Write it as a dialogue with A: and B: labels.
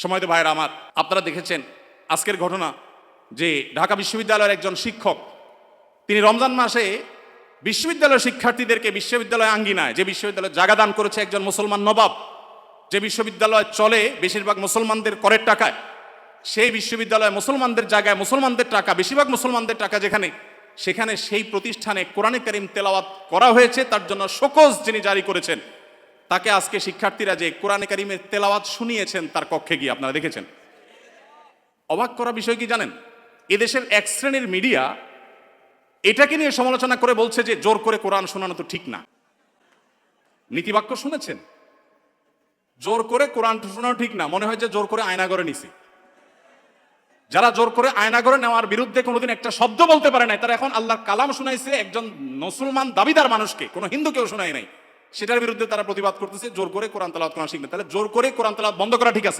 A: সময়ত ভাইয়েরা আমার, আপনারা দেখেছেন আজকের ঘটনা যে ঢাকা বিশ্ববিদ্যালয়ের একজন শিক্ষক তিনি রমজান মাসে বিশ্ববিদ্যালয়ের শিক্ষার্থীদেরকে বিশ্ববিদ্যালয় আঙ্গিনায়, যে বিশ্ববিদ্যালয়ে জায়গা দান করেছে একজন মুসলমান নবাব, যে বিশ্ববিদ্যালয় চলে বেশিরভাগ মুসলমানদের করের টাকায়, সেই বিশ্ববিদ্যালয়ে মুসলমানদের জায়গায় মুসলমানদের টাকা, বেশিরভাগ মুসলমানদের টাকা যেখানে, সেখানে সেই প্রতিষ্ঠানে কোরআনে কারীম তেলাওয়াত করা হয়েছে, তার জন্য শোকজ যিনি জারি করেছেন তাকে আজকে শিক্ষার্থীরা যে কোরআনে কারীমের তেলাওয়াত শুনিয়েছেন তার কক্ষে গিয়ে, আপনারা দেখেছেন। অবাক করা বিষয় কি জানেন, এদেশের এক শ্রেণীর মিডিয়া এটাকে নিয়ে সমালোচনা করে বলছে যে জোর করে কোরআন শোনানো তো ঠিক না। নীতিবাক্য শুনেছেন? জোর করে কোরআন শোনানো ঠিক না, মনে হয় যে জোর করে আয়না করে নিছি। যারা জোর করে আয়না করে নেওয়ার বিরুদ্ধে কোনোদিন একটা শব্দ বলতে পারে নাই, তারা এখন আল্লাহর কালাম শুনাইছে একজন মুসলমান দাবিদার মানুষকে, কোনো হিন্দুকেও শোনায় নাই, সেটার বিরুদ্ধে তারা প্রতিবাদ করতেছে জোর করে কোরআন তেলাওয়াত করা শিখবে। তাহলে জোর করে কোরআন তেলাওয়াত বন্ধ করা ঠিক আছে?